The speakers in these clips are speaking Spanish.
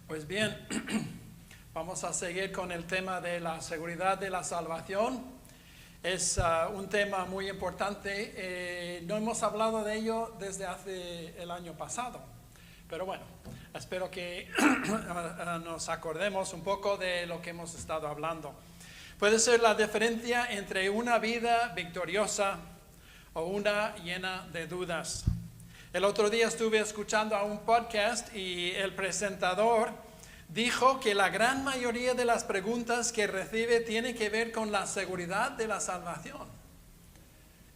Pues bien, vamos a seguir con el tema de la seguridad de la salvación. Es un tema muy importante. No hemos hablado de ello desde hace el año pasado. Pero bueno, espero que nos acordemos un poco de lo que hemos estado hablando. Puede ser la diferencia entre una vida victoriosa o una llena de dudas. El otro día estuve escuchando a un podcast y el presentador dijo que la gran mayoría de las preguntas que recibe tiene que ver con la seguridad de la salvación.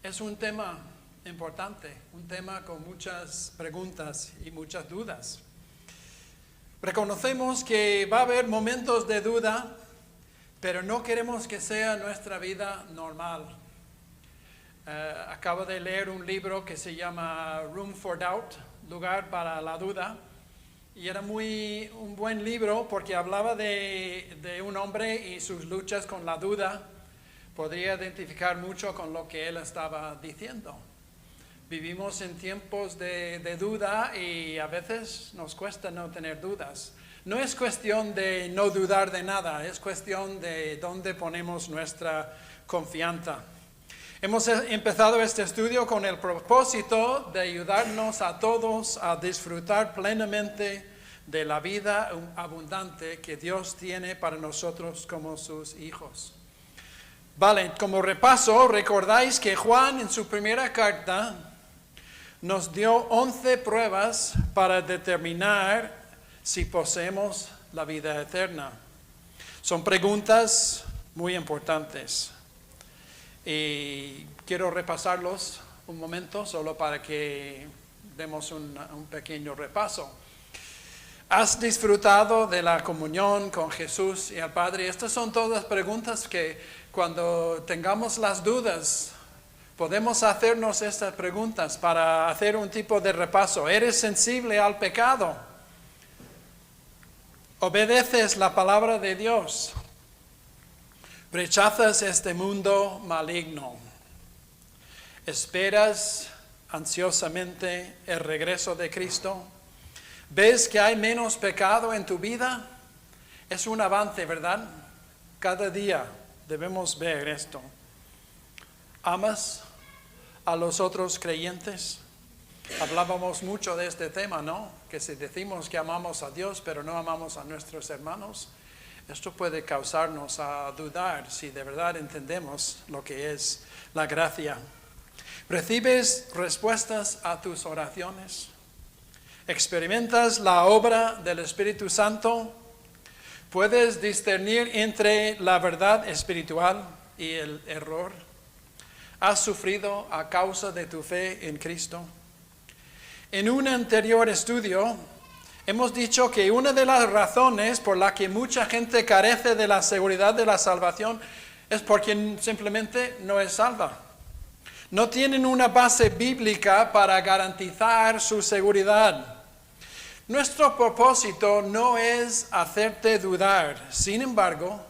Es un tema importante, un tema con muchas preguntas y muchas dudas. Reconocemos que va a haber momentos de duda, pero no queremos que sea nuestra vida normal. Acabo de leer un libro que se llama Room for Doubt, Lugar para la Duda, y era un buen libro porque hablaba de un hombre y sus luchas con la duda. Podría identificar mucho con lo que él estaba diciendo. Vivimos en tiempos de duda y a veces nos cuesta no tener dudas. No es cuestión de no dudar de nada, es cuestión de dónde ponemos nuestra confianza. Hemos empezado este estudio con el propósito de ayudarnos a todos a disfrutar plenamente de la vida abundante que Dios tiene para nosotros como sus hijos. Vale, como repaso, recordáis que Juan en su primera carta nos dio 11 pruebas para determinar si poseemos la vida eterna. Son preguntas muy importantes. Y quiero repasarlos un momento solo para que demos un pequeño repaso. ¿Has disfrutado de la comunión con Jesús y el Padre? Estas son todas preguntas que cuando tengamos las dudas podemos hacernos estas preguntas para hacer un tipo de repaso. ¿Eres sensible al pecado? ¿Obedeces la palabra de Dios? ¿Rechazas este mundo maligno? ¿Esperas ansiosamente el regreso de Cristo? ¿Ves que hay menos pecado en tu vida? Es un avance, ¿verdad? Cada día debemos ver esto. ¿Amas a los otros creyentes? Hablábamos mucho de este tema, ¿no? Que si decimos que amamos a Dios, pero no amamos a nuestros hermanos, esto puede causarnos a dudar si de verdad entendemos lo que es la gracia. ¿Recibes respuestas a tus oraciones? ¿Experimentas la obra del Espíritu Santo? ¿Puedes discernir entre la verdad espiritual y el error? ¿Has sufrido a causa de tu fe en Cristo? En un anterior estudio hemos dicho que una de las razones por la que mucha gente carece de la seguridad de la salvación es porque simplemente no es salva. No tienen una base bíblica para garantizar su seguridad. Nuestro propósito no es hacerte dudar. Sin embargo,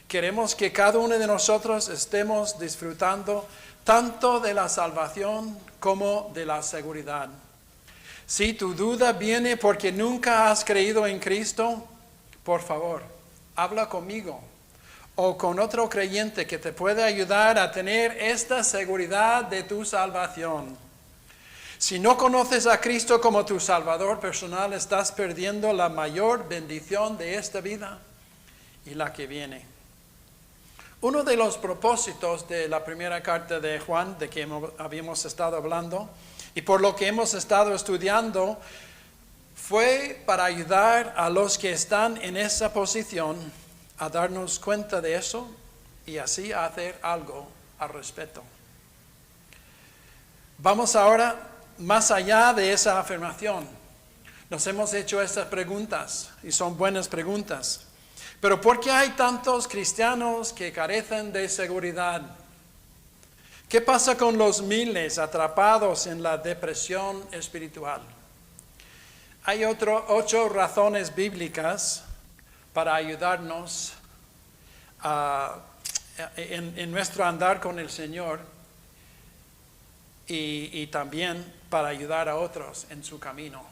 queremos que cada uno de nosotros estemos disfrutando tanto de la salvación como de la seguridad. Si tu duda viene porque nunca has creído en Cristo, por favor, habla conmigo o con otro creyente que te pueda ayudar a tener esta seguridad de tu salvación. Si no conoces a Cristo como tu Salvador personal, estás perdiendo la mayor bendición de esta vida y la que viene. Uno de los propósitos de la primera carta de Juan, de que habíamos estado hablando, y por lo que hemos estado estudiando, fue para ayudar a los que están en esa posición a darnos cuenta de eso y así a hacer algo al respecto. Vamos ahora más allá de esa afirmación. Nos hemos hecho estas preguntas y son buenas preguntas. Pero ¿por qué hay tantos cristianos que carecen de seguridad? ¿Qué pasa con los miles atrapados en la depresión espiritual? Hay 8 razones bíblicas para ayudarnos en nuestro andar con el Señor y también para ayudar a otros en su camino.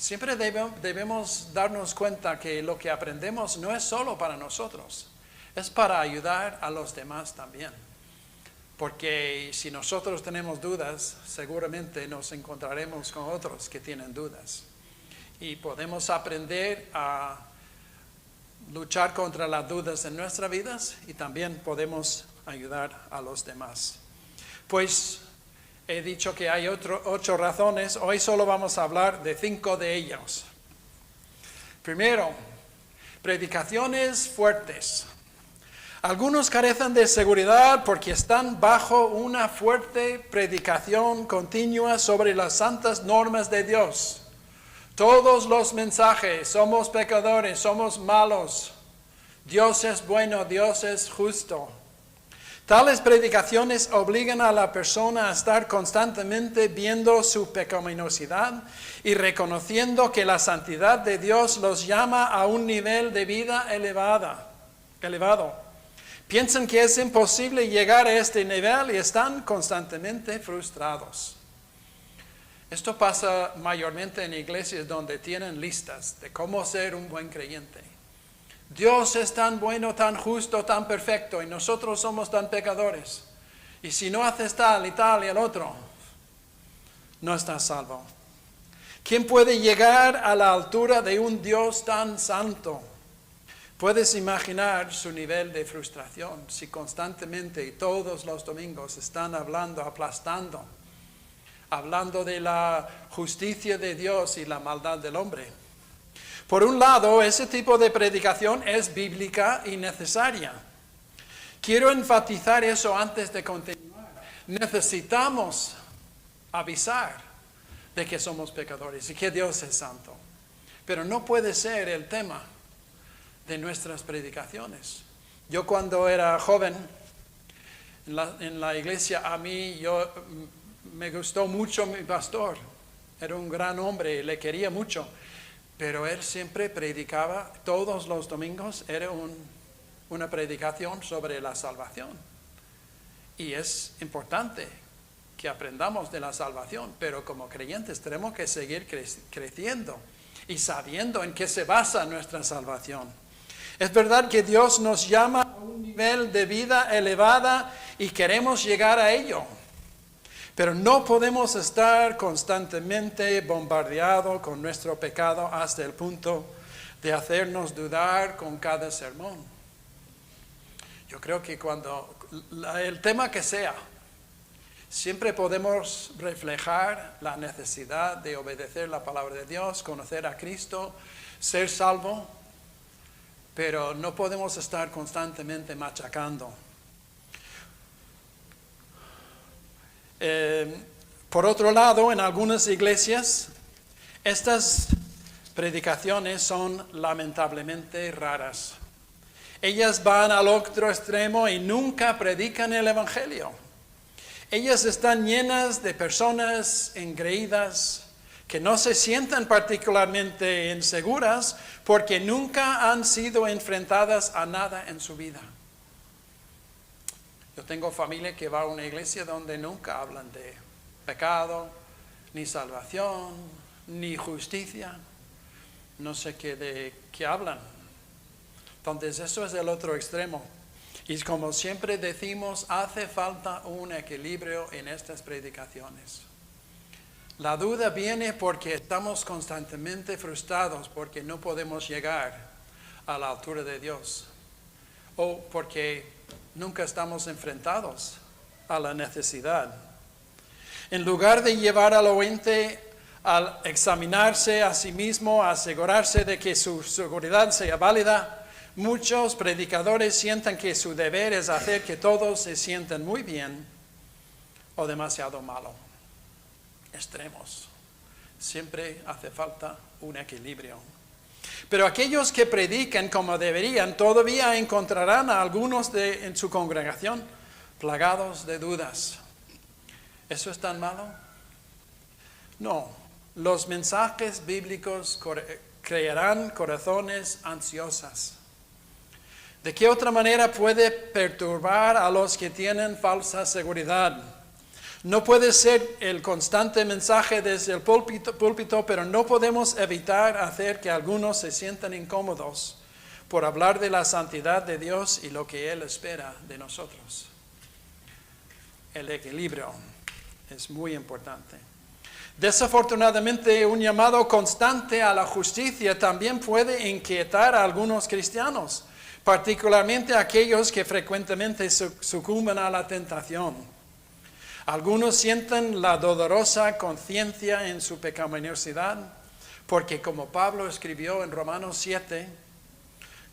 Siempre debemos darnos cuenta que lo que aprendemos no es solo para nosotros, es para ayudar a los demás también. Porque si nosotros tenemos dudas, seguramente nos encontraremos con otros que tienen dudas. Y podemos aprender a luchar contra las dudas en nuestras vidas y también podemos ayudar a los demás. Pues he dicho que hay 8 razones, hoy solo vamos a hablar de 5 de ellas. Primero, predicaciones fuertes. Algunos carecen de seguridad porque están bajo una fuerte predicación continua sobre las santas normas de Dios. Todos los mensajes, somos pecadores, somos malos, Dios es bueno, Dios es justo. Tales predicaciones obligan a la persona a estar constantemente viendo su pecaminosidad y reconociendo que la santidad de Dios los llama a un nivel de vida elevado. Piensan que es imposible llegar a este nivel y están constantemente frustrados. Esto pasa mayormente en iglesias donde tienen listas de cómo ser un buen creyente. Dios es tan bueno, tan justo, tan perfecto y nosotros somos tan pecadores. Y si no haces tal y el otro, no estás salvo. ¿Quién puede llegar a la altura de un Dios tan santo? Puedes imaginar su nivel de frustración si constantemente y todos los domingos están aplastando, hablando de la justicia de Dios y la maldad del hombre. Por un lado, ese tipo de predicación es bíblica y necesaria. Quiero enfatizar eso antes de continuar. Necesitamos avisar de que somos pecadores y que Dios es santo. Pero no puede ser el tema de nuestras predicaciones. Yo cuando era joven en la iglesia, me gustó mucho mi pastor. Era un gran hombre, le quería mucho. Pero él siempre predicaba, todos los domingos, era una predicación sobre la salvación. Y es importante que aprendamos de la salvación, pero como creyentes tenemos que seguir creciendo y sabiendo en qué se basa nuestra salvación. Es verdad que Dios nos llama a un nivel de vida elevada y queremos llegar a ello. Pero no podemos estar constantemente bombardeados con nuestro pecado hasta el punto de hacernos dudar con cada sermón. Yo creo que el tema que sea, siempre podemos reflejar la necesidad de obedecer la palabra de Dios, conocer a Cristo, ser salvo, pero no podemos estar constantemente machacando. Por otro lado, en algunas iglesias, estas predicaciones son lamentablemente raras. Ellas van al otro extremo y nunca predican el Evangelio. Ellas están llenas de personas engreídas que no se sientan particularmente inseguras porque nunca han sido enfrentadas a nada en su vida. Yo tengo familia que va a una iglesia donde nunca hablan de pecado, ni salvación, ni justicia. No sé de qué hablan. Entonces eso es el otro extremo. Y como siempre decimos, hace falta un equilibrio en estas predicaciones. La duda viene porque estamos constantemente frustrados porque no podemos llegar a la altura de Dios. O porque nunca estamos enfrentados a la necesidad. En lugar de llevar al oyente a examinarse a sí mismo, a asegurarse de que su seguridad sea válida, muchos predicadores sienten que su deber es hacer que todos se sientan muy bien o demasiado malo. Extremos. Siempre hace falta un equilibrio. Pero aquellos que predican como deberían todavía encontrarán a algunos en su congregación plagados de dudas. ¿Eso es tan malo? No. Los mensajes bíblicos crearán corazones ansiosos. ¿De qué otra manera puede perturbar a los que tienen falsa seguridad? No puede ser el constante mensaje desde el púlpito, pero no podemos evitar hacer que algunos se sientan incómodos por hablar de la santidad de Dios y lo que Él espera de nosotros. El equilibrio es muy importante. Desafortunadamente, un llamado constante a la justicia también puede inquietar a algunos cristianos, particularmente aquellos que frecuentemente sucumben a la tentación. Algunos sienten la dolorosa conciencia en su pecaminosidad, porque como Pablo escribió en Romanos 7,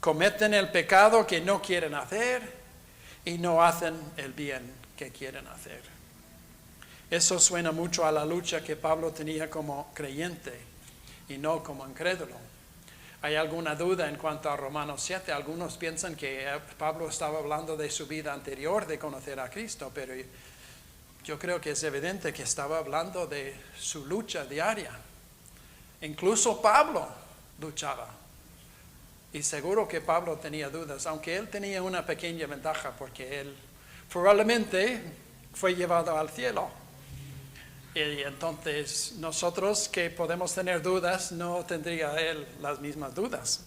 cometen el pecado que no quieren hacer y no hacen el bien que quieren hacer. Eso suena mucho a la lucha que Pablo tenía como creyente y no como incrédulo. ¿Hay alguna duda en cuanto a Romanos 7? Algunos piensan que Pablo estaba hablando de su vida anterior de conocer a Cristo, pero yo creo que es evidente que estaba hablando de su lucha diaria. Incluso Pablo luchaba. Y seguro que Pablo tenía dudas, aunque él tenía una pequeña ventaja porque él probablemente fue llevado al cielo. Y entonces nosotros que podemos tener dudas, no tendría él las mismas dudas.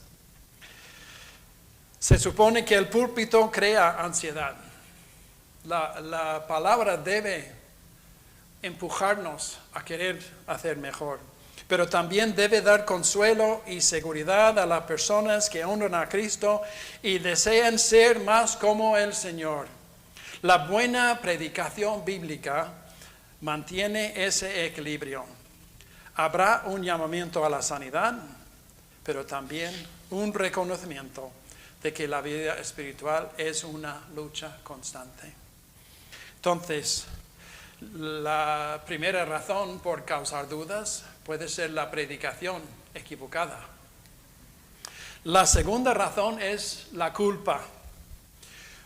Se supone que el púlpito crea ansiedad. La palabra debe empujarnos a querer hacer mejor, pero también debe dar consuelo y seguridad a las personas que honran a Cristo y desean ser más como el Señor. La buena predicación bíblica mantiene ese equilibrio. Habrá un llamamiento a la sanidad, pero también un reconocimiento de que la vida espiritual es una lucha constante. Entonces, la primera razón por causar dudas puede ser la predicación equivocada. La segunda razón es la culpa.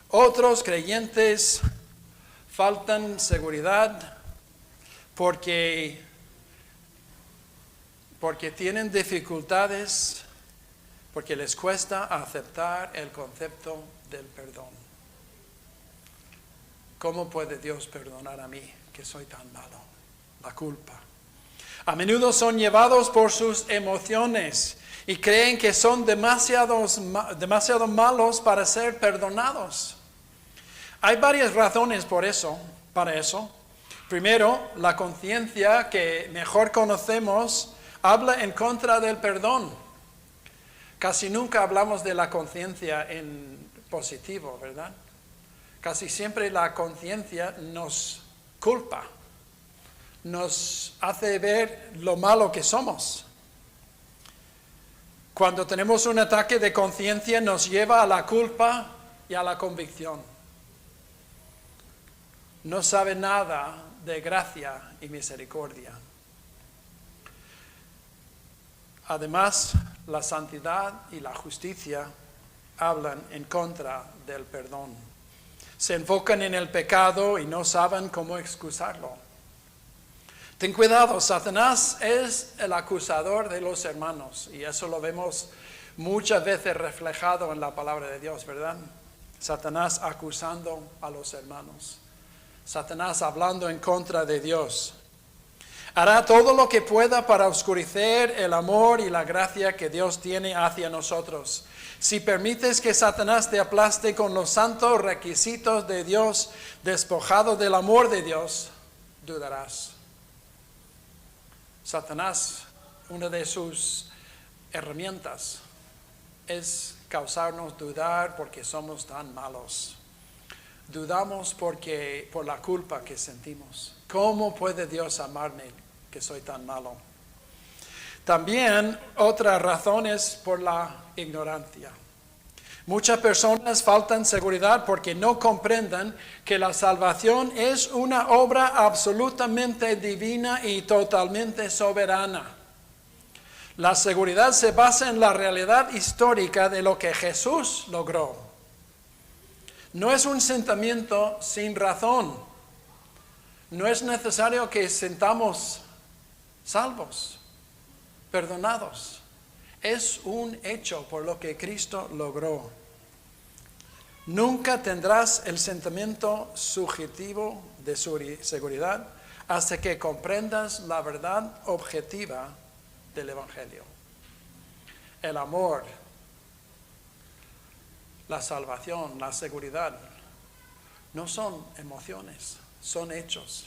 Otros creyentes faltan seguridad porque tienen dificultades, porque les cuesta aceptar el concepto del perdón. ¿Cómo puede Dios perdonar a mí, que soy tan malo? La culpa. A menudo son llevados por sus emociones y creen que son demasiado malos para ser perdonados. Hay varias razones para eso. Primero, la conciencia que mejor conocemos habla en contra del perdón. Casi nunca hablamos de la conciencia en positivo, ¿verdad? Casi siempre la conciencia nos culpa, nos hace ver lo malo que somos. Cuando tenemos un ataque de conciencia nos lleva a la culpa y a la convicción. No sabe nada de gracia y misericordia. Además, la santidad y la justicia hablan en contra del perdón. Se enfocan en el pecado y no saben cómo excusarlo. Ten cuidado, Satanás es el acusador de los hermanos y eso lo vemos muchas veces reflejado en la palabra de Dios, ¿verdad? Satanás acusando a los hermanos. Satanás hablando en contra de Dios. Hará todo lo que pueda para oscurecer el amor y la gracia que Dios tiene hacia nosotros. Si permites que Satanás te aplaste con los santos requisitos de Dios, despojado del amor de Dios, dudarás. Satanás, una de sus herramientas es causarnos dudar porque somos tan malos. Dudamos por la culpa que sentimos. ¿Cómo puede Dios amarme que soy tan malo? También otra razón es por la ignorancia. Muchas personas faltan seguridad porque no comprenden que la salvación es una obra absolutamente divina y totalmente soberana. La seguridad se basa en la realidad histórica de lo que Jesús logró. No es un sentimiento sin razón. No es necesario que sintamos salvos, perdonados. Es un hecho por lo que Cristo logró. Nunca tendrás el sentimiento subjetivo de seguridad hasta que comprendas la verdad objetiva del Evangelio. El amor, la salvación, la seguridad, no son emociones, son hechos.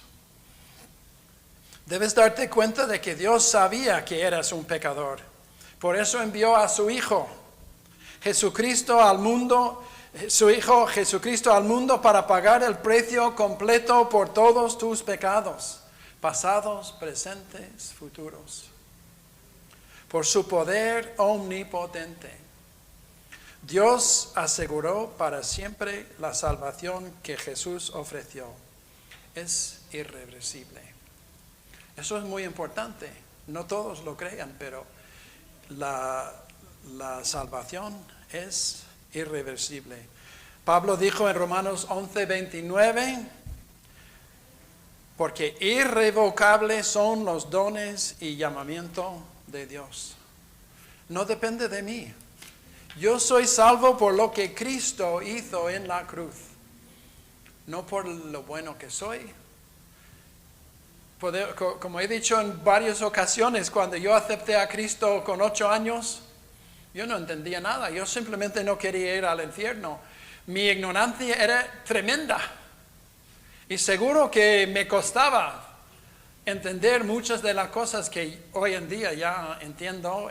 Debes darte cuenta de que Dios sabía que eras un pecador. Por eso envió a su Hijo, Jesucristo al mundo, su Hijo Jesucristo al mundo para pagar el precio completo por todos tus pecados, pasados, presentes, futuros. Por su poder omnipotente, Dios aseguró para siempre la salvación que Jesús ofreció. Es irreversible. Eso es muy importante. No todos lo crean, pero la salvación es irreversible. Pablo dijo en Romanos 11:29, porque irrevocables son los dones y llamamiento de Dios. No depende de mí. Yo soy salvo por lo que Cristo hizo en la cruz, no por lo bueno que soy. Como he dicho en varias ocasiones, cuando yo acepté a Cristo con 8 años, yo no entendía nada, yo simplemente no quería ir al infierno. Mi ignorancia era tremenda y seguro que me costaba entender muchas de las cosas que hoy en día ya entiendo,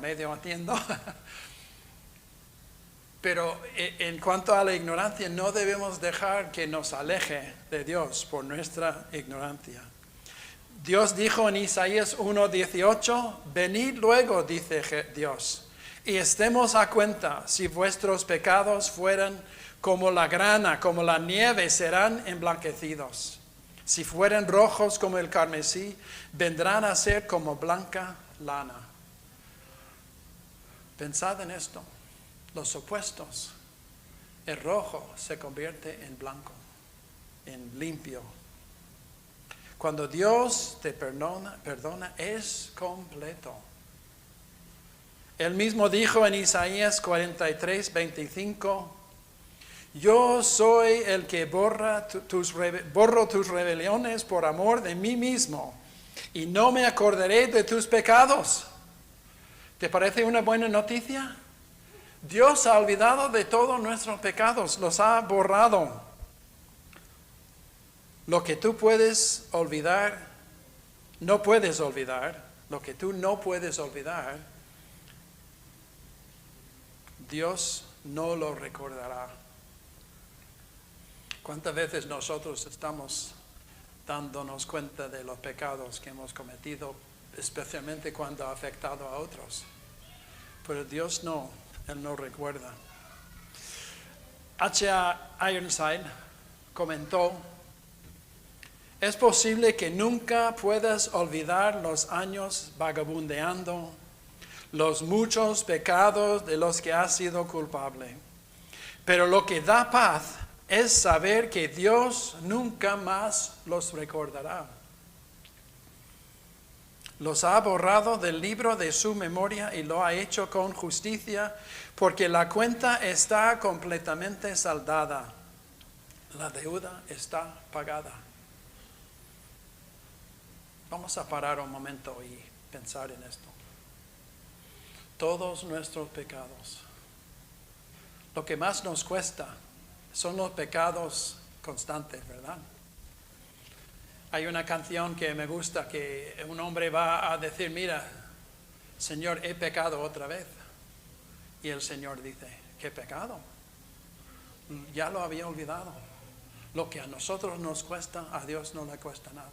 medio entiendo. Pero en cuanto a la ignorancia, no debemos dejar que nos aleje de Dios por nuestra ignorancia. Dios dijo en Isaías 1:18, venid luego, dice Dios, y estemos a cuenta, si vuestros pecados fueran como la grana, como la nieve, serán emblanquecidos. Si fueran rojos como el carmesí, vendrán a ser como blanca lana. Pensad en esto. Los opuestos. El rojo se convierte en blanco, en limpio. Cuando Dios te perdona es completo. Él mismo dijo en Isaías 43:25, yo soy el que borro tus rebeliones por amor de mí mismo, y no me acordaré de tus pecados. ¿Te parece una buena noticia? Dios ha olvidado de todos nuestros pecados, los ha borrado. Lo que tú puedes olvidar, no puedes olvidar, lo que tú no puedes olvidar, Dios no lo recordará. ¿Cuántas veces nosotros estamos dándonos cuenta de los pecados que hemos cometido, especialmente cuando ha afectado a otros? Pero Dios no. Él no recuerda. H.A. Ironside comentó, es posible que nunca puedas olvidar los años vagabundeando, los muchos pecados de los que has sido culpable. Pero lo que da paz es saber que Dios nunca más los recordará. Los ha borrado del libro de su memoria y lo ha hecho con justicia, porque la cuenta está completamente saldada. La deuda está pagada. Vamos a parar un momento y pensar en esto. Todos nuestros pecados. Lo que más nos cuesta son los pecados constantes, ¿verdad? Hay una canción que me gusta, que un hombre va a decir, mira, Señor, he pecado otra vez. Y el Señor dice, ¿qué pecado? Ya lo había olvidado. Lo que a nosotros nos cuesta, a Dios no le cuesta nada.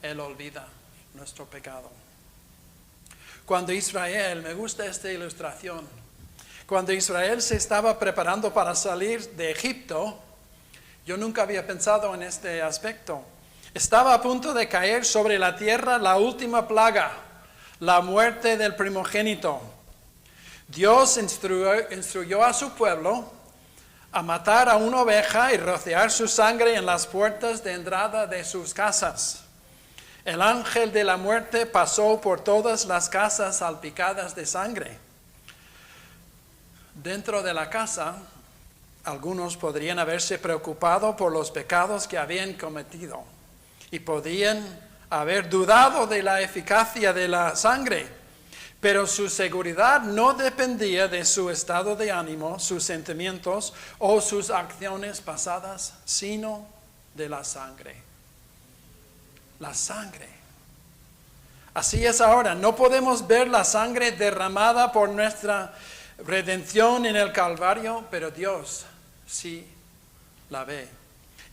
Él olvida nuestro pecado. Cuando Israel, me gusta esta ilustración, cuando Israel se estaba preparando para salir de Egipto, yo nunca había pensado en este aspecto. Estaba a punto de caer sobre la tierra la última plaga, la muerte del primogénito. Dios instruyó a su pueblo a matar a una oveja y rociar su sangre en las puertas de entrada de sus casas. El ángel de la muerte pasó por todas las casas salpicadas de sangre. Dentro de la casa, algunos podrían haberse preocupado por los pecados que habían cometido y podían haber dudado de la eficacia de la sangre, pero su seguridad no dependía de su estado de ánimo, sus sentimientos o sus acciones pasadas, sino de la sangre. La sangre. Así es ahora, no podemos ver la sangre derramada por nuestra redención en el Calvario, pero Dios sí la ve.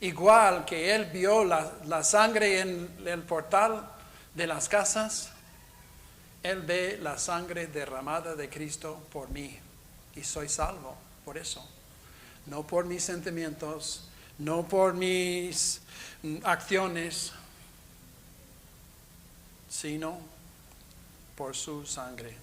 Igual que Él vio la sangre en el portal de las casas, Él ve la sangre derramada de Cristo por mí y soy salvo por eso. No por mis sentimientos, no por mis acciones, sino por su sangre.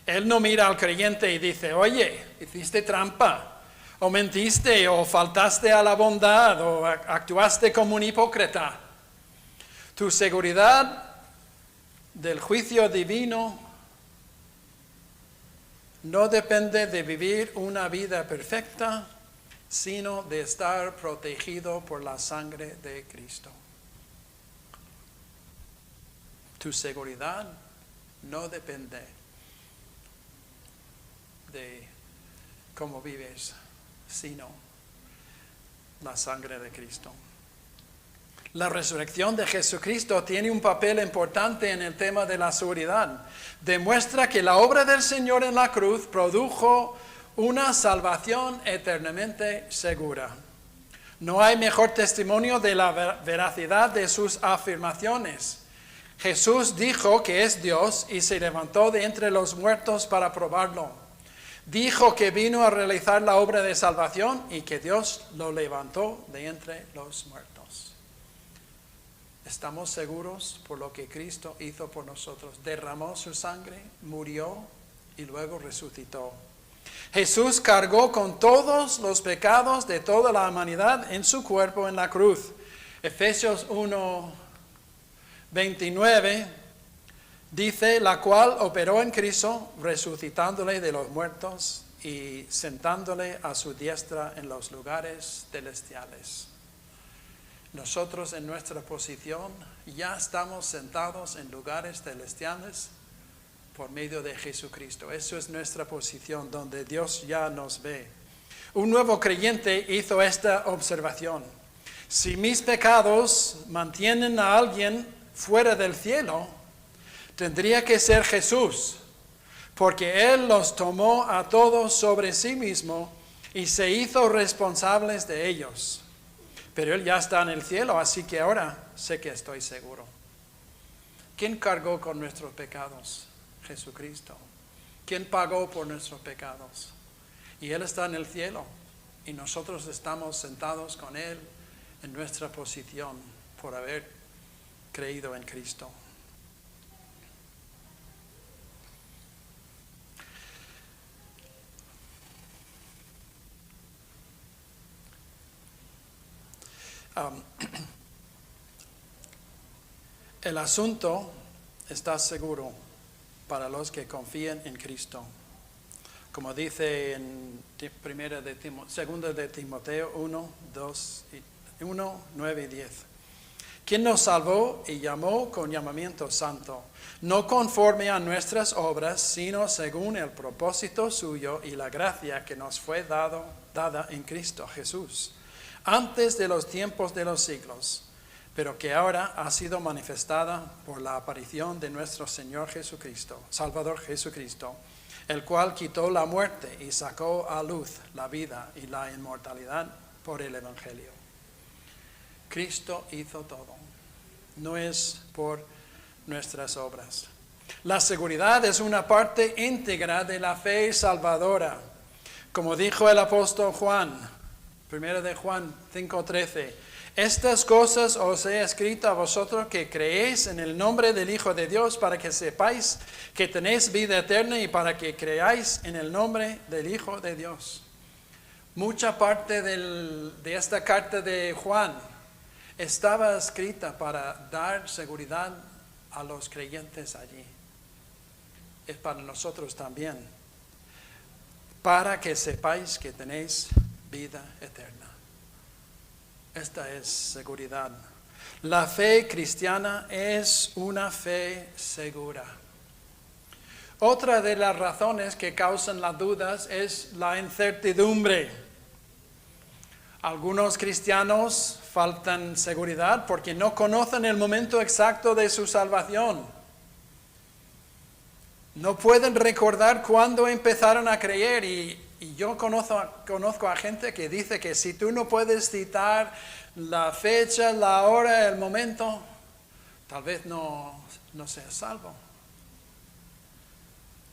Él no mira al creyente y dice, oye, hiciste trampa, o mentiste, o faltaste a la bondad, o actuaste como un hipócrita. Tu seguridad del juicio divino no depende de vivir una vida perfecta, sino de estar protegido por la sangre de Cristo. Tu seguridad no depende de cómo vives, sino la sangre de Cristo. La resurrección de Jesucristo tiene un papel importante en el tema de la seguridad. Demuestra que la obra del Señor en la cruz produjo una salvación eternamente segura. No hay mejor testimonio de la veracidad de sus afirmaciones. Jesús dijo que es Dios y se levantó de entre los muertos para probarlo. Dijo que vino a realizar la obra de salvación y que Dios lo levantó de entre los muertos. Estamos seguros por lo que Cristo hizo por nosotros. Derramó su sangre, murió y luego resucitó. Jesús cargó con todos los pecados de toda la humanidad en su cuerpo en la cruz. Efesios 1:29 dice, la cual operó en Cristo, resucitándole de los muertos y sentándole a su diestra en los lugares celestiales. Nosotros en nuestra posición ya estamos sentados en lugares celestiales por medio de Jesucristo. Eso es nuestra posición donde Dios ya nos ve. Un nuevo creyente hizo esta observación. Si mis pecados mantienen a alguien fuera del cielo, tendría que ser Jesús, porque Él los tomó a todos sobre sí mismo y se hizo responsables de ellos. Pero Él ya está en el cielo, así que ahora sé que estoy seguro. ¿Quién cargó con nuestros pecados? Jesucristo. ¿Quién pagó por nuestros pecados? Y Él está en el cielo y nosotros estamos sentados con Él en nuestra posición por haber creído en Cristo. El asunto está seguro para los que confían en Cristo. Como dice en 2 de Timoteo 1, 9 y 10. Quien nos salvó y llamó con llamamiento santo, no conforme a nuestras obras, sino según el propósito suyo y la gracia que nos fue dada en Cristo Jesús, antes de los tiempos de los siglos, pero que ahora ha sido manifestada por la aparición de nuestro Señor Jesucristo, Salvador Jesucristo, el cual quitó la muerte y sacó a luz la vida y la inmortalidad por el Evangelio. Cristo hizo todo, no es por nuestras obras. La seguridad es una parte íntegra de la fe salvadora. Como dijo el apóstol Juan, 1 de Juan 5:13, estas cosas os he escrito a vosotros que creéis en el nombre del Hijo de Dios, para que sepáis que tenéis vida eterna y para que creáis en el nombre del Hijo de Dios. Mucha parte de esta carta de Juan estaba escrita para dar seguridad a los creyentes allí. Es para nosotros también. para que sepáis que tenéis vida eterna. Esta es seguridad. La fe cristiana es una fe segura. Otra de las razones que causan las dudas es la incertidumbre. Algunos cristianos faltan seguridad porque no conocen el momento exacto de su salvación. No pueden recordar cuándo empezaron a creer y yo conozco a gente que dice que si tú no puedes citar la fecha, la hora, el momento, tal vez no seas salvo.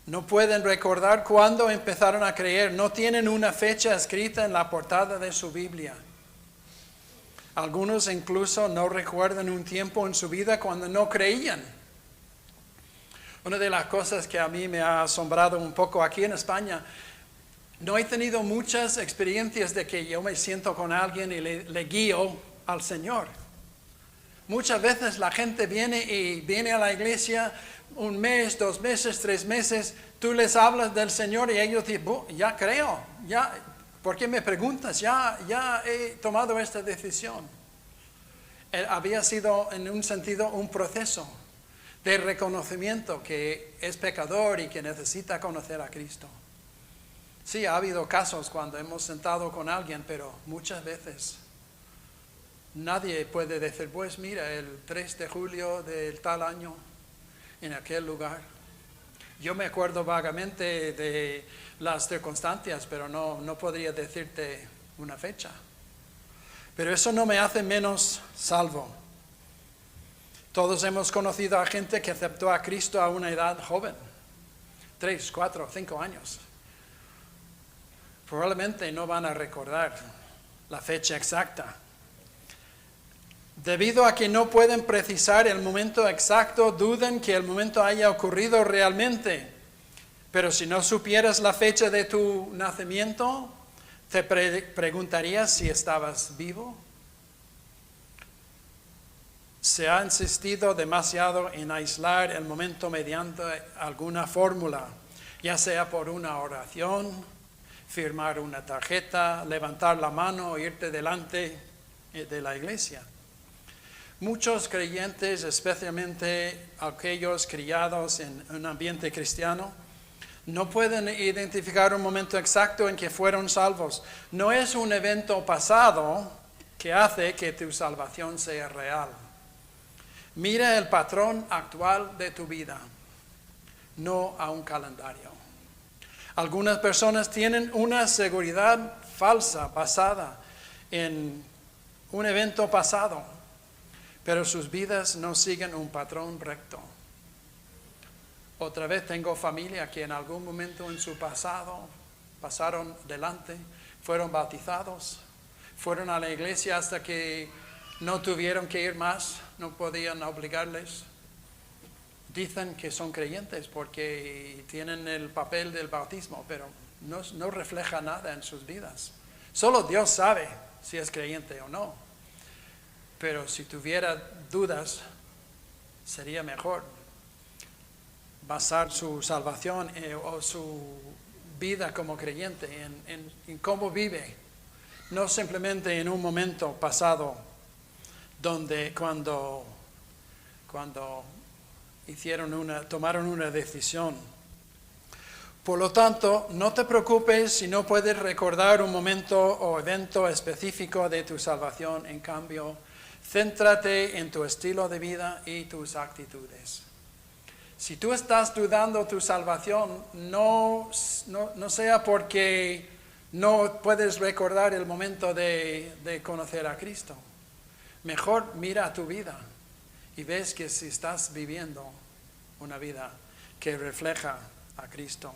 No pueden recordar cuándo empezaron a creer, no tienen una fecha escrita en la portada de su Biblia. Algunos incluso no recuerdan un tiempo en su vida cuando no creían. Una de las cosas que a mí me ha asombrado un poco aquí en España, no he tenido muchas experiencias de que yo me siento con alguien y le guío al Señor. Muchas veces la gente viene a la iglesia 1 mes, 2 meses, 3 meses, tú les hablas del Señor y ellos dicen, ya creo, ¿por qué me preguntas? Ya he tomado esta decisión. Había sido en un sentido un proceso de reconocimiento que es pecador y que necesita conocer a Cristo. Sí, ha habido casos cuando hemos sentado con alguien, pero muchas veces nadie puede decir, pues mira, el 3 de julio del tal año, en aquel lugar. Yo me acuerdo vagamente de las circunstancias, pero no podría decirte una fecha. Pero eso no me hace menos salvo. Todos hemos conocido a gente que aceptó a Cristo a una edad joven, 3, 4, 5 años. Probablemente no van a recordar la fecha exacta. Debido a que no pueden precisar el momento exacto, dudan que el momento haya ocurrido realmente. Pero si no supieras la fecha de tu nacimiento, ¿te preguntarías si estabas vivo? Se ha insistido demasiado en aislar el momento mediante alguna fórmula, ya sea por una oración, firmar una tarjeta, levantar la mano o irte delante de la iglesia. Muchos creyentes, especialmente aquellos criados en un ambiente cristiano, no pueden identificar un momento exacto en que fueron salvos. No es un evento pasado que hace que tu salvación sea real. Mira el patrón actual de tu vida, no a un calendario. Algunas personas tienen una seguridad falsa basada en un evento pasado, pero sus vidas no siguen un patrón recto. Otra vez tengo familia que en algún momento en su pasado pasaron delante, fueron bautizados, fueron a la iglesia hasta que no tuvieron que ir más, no podían obligarles. Dicen que son creyentes porque tienen el papel del bautismo, pero no refleja nada en sus vidas. Solo Dios sabe si es creyente o no. Pero si tuviera dudas, sería mejor basar su salvación o su vida como creyente en cómo vive, no simplemente en un momento pasado donde cuando tomaron una decisión. Por lo tanto, no te preocupes si no puedes recordar un momento o evento específico de tu salvación. En cambio, céntrate en tu estilo de vida y tus actitudes. Si tú estás dudando tu salvación, no sea porque no puedes recordar el momento de conocer a Cristo. Mejor mira a tu vida y ves que si estás viviendo una vida que refleja a Cristo.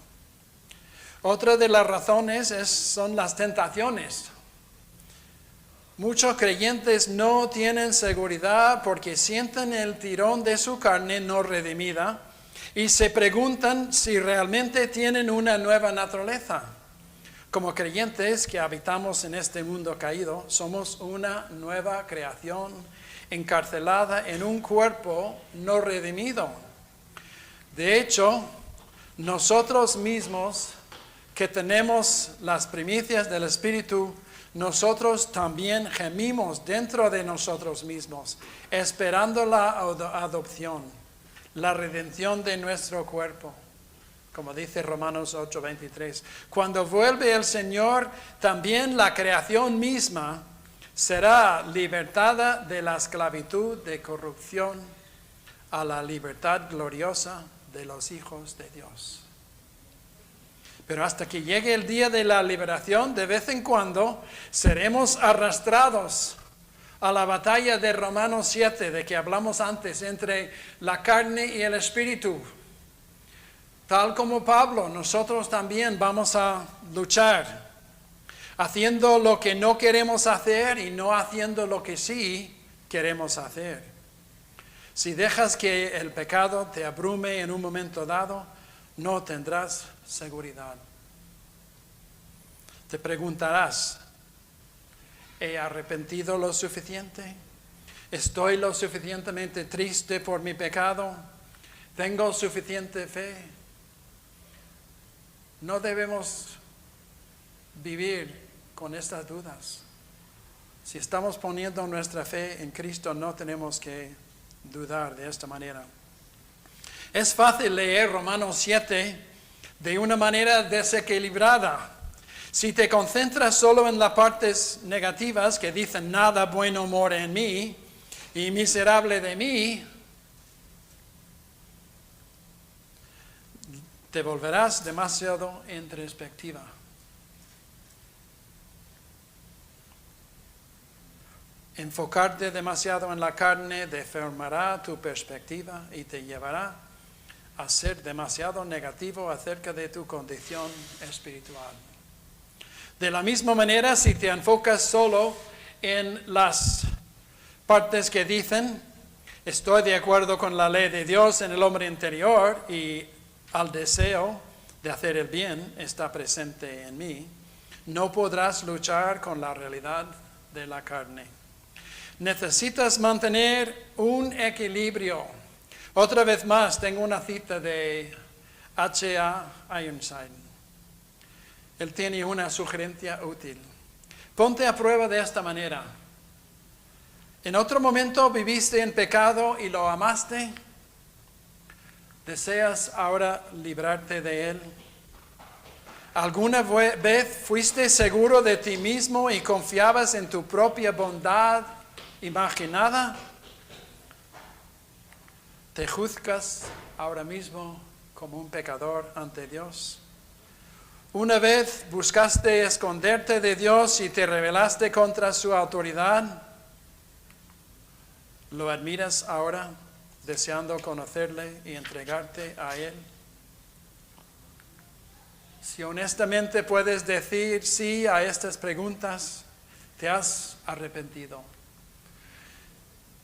Otra de las razones son las tentaciones. Muchos creyentes no tienen seguridad porque sienten el tirón de su carne no redimida y se preguntan si realmente tienen una nueva naturaleza. Como creyentes que habitamos en este mundo caído, somos una nueva creación encarcelada en un cuerpo no redimido. De hecho, nosotros mismos que tenemos las primicias del Espíritu, nosotros también gemimos dentro de nosotros mismos, esperando la adopción, la redención de nuestro cuerpo. Como dice Romanos 8:23. Cuando vuelve el Señor, también la creación misma será libertada de la esclavitud de corrupción a la libertad gloriosa de los hijos de Dios. Pero hasta que llegue el día de la liberación, de vez en cuando seremos arrastrados a la batalla de Romanos 7, de que hablamos antes, entre la carne y el espíritu. Tal como Pablo, nosotros también vamos a luchar, haciendo lo que no queremos hacer y no haciendo lo que sí queremos hacer. Si dejas que el pecado te abrume en un momento dado, no tendrás seguridad. Te preguntarás, ¿he arrepentido lo suficiente? ¿Estoy lo suficientemente triste por mi pecado? ¿Tengo suficiente fe? No debemos vivir con estas dudas. Si estamos poniendo nuestra fe en Cristo, no tenemos que dudar de esta manera. Es fácil leer Romanos 7 de una manera desequilibrada. Si te concentras solo en las partes negativas que dicen nada bueno mora en mí y miserable de mí, te volverás demasiado introspectiva. Enfocarte demasiado en la carne deformará tu perspectiva y te llevará a ser demasiado negativo acerca de tu condición espiritual. De la misma manera, si te enfocas solo en las partes que dicen, estoy de acuerdo con la ley de Dios en el hombre interior y al deseo de hacer el bien está presente en mí, no podrás luchar con la realidad de la carne. Necesitas mantener un equilibrio. Otra vez más, tengo una cita de H.A. Ironside. Él tiene una sugerencia útil. Ponte a prueba de esta manera. En otro momento viviste en pecado y lo amaste. ¿Deseas ahora librarte de él? ¿Alguna vez fuiste seguro de ti mismo y confiabas en tu propia bondad imaginada? ¿Te juzgas ahora mismo como un pecador ante Dios? ¿Una vez buscaste esconderte de Dios y te rebelaste contra su autoridad? ¿Lo admiras ahora, deseando conocerle y entregarte a Él? Si honestamente puedes decir sí a estas preguntas, te has arrepentido.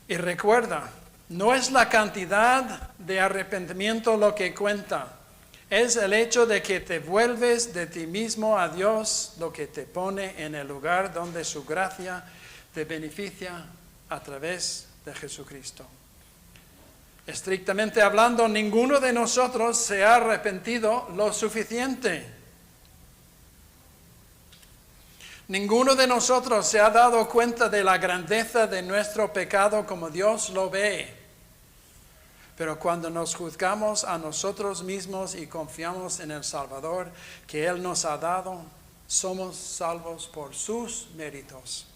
Y recuerda, no es la cantidad de arrepentimiento lo que cuenta, es el hecho de que te vuelves de ti mismo a Dios lo que te pone en el lugar donde su gracia te beneficia a través de Jesucristo. Estrictamente hablando, ninguno de nosotros se ha arrepentido lo suficiente. Ninguno de nosotros se ha dado cuenta de la grandeza de nuestro pecado como Dios lo ve. Pero cuando nos juzgamos a nosotros mismos y confiamos en el Salvador que Él nos ha dado, somos salvos por sus méritos.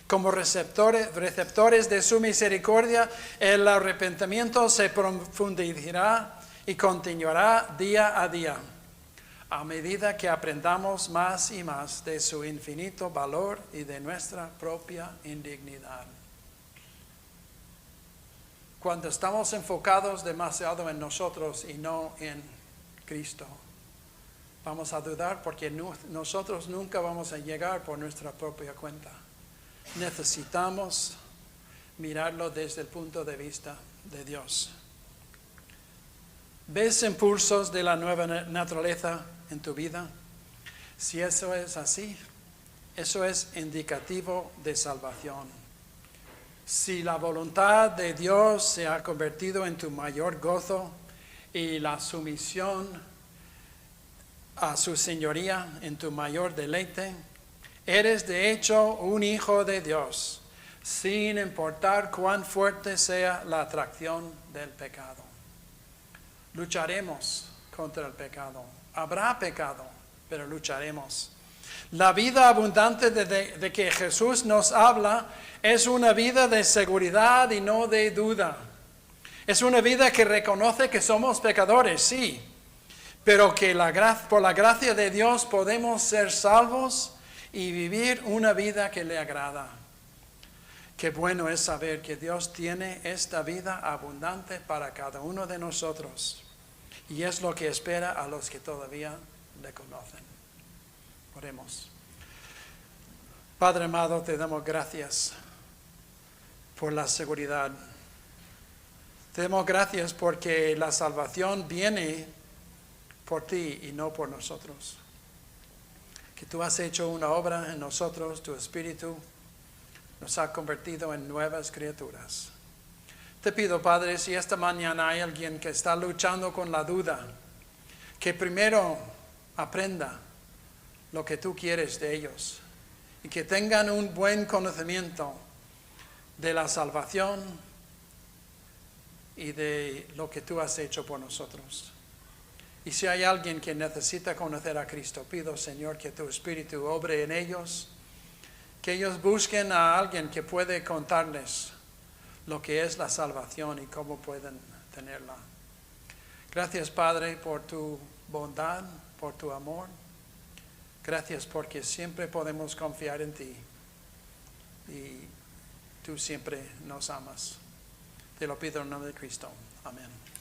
Como receptores de su misericordia, el arrepentimiento se profundizará y continuará día a día, a medida que aprendamos más y más de su infinito valor y de nuestra propia indignidad. Cuando estamos enfocados demasiado en nosotros y no en Cristo, vamos a dudar porque nosotros nunca vamos a llegar por nuestra propia cuenta. Necesitamos mirarlo desde el punto de vista de Dios. ¿Ves impulsos de la nueva naturaleza en tu vida? Si eso es así, eso es indicativo de salvación. Si la voluntad de Dios se ha convertido en tu mayor gozo y la sumisión a su señoría en tu mayor deleite, eres de hecho un hijo de Dios, sin importar cuán fuerte sea la atracción del pecado. Lucharemos contra el pecado. Habrá pecado, pero lucharemos. La vida abundante de que Jesús nos habla es una vida de seguridad y no de duda. Es una vida que reconoce que somos pecadores, sí, pero que por la gracia de Dios podemos ser salvos y vivir una vida que le agrada. Qué bueno es saber que Dios tiene esta vida abundante para cada uno de nosotros. Y es lo que espera a los que todavía le conocen. Oremos. Padre amado, te damos gracias por la seguridad. Te damos gracias porque la salvación viene por ti y no por nosotros. Que tú has hecho una obra en nosotros, tu Espíritu nos ha convertido en nuevas criaturas. Te pido, Padre, si esta mañana hay alguien que está luchando con la duda, que primero aprenda lo que tú quieres de ellos y que tengan un buen conocimiento de la salvación y de lo que tú has hecho por nosotros. Y si hay alguien que necesita conocer a Cristo, pido, Señor, que tu Espíritu obre en ellos, que ellos busquen a alguien que puede contarles lo que es la salvación y cómo pueden tenerla. Gracias, Padre, por tu bondad, por tu amor. Gracias porque siempre podemos confiar en ti y tú siempre nos amas. Te lo pido en el nombre de Cristo. Amén.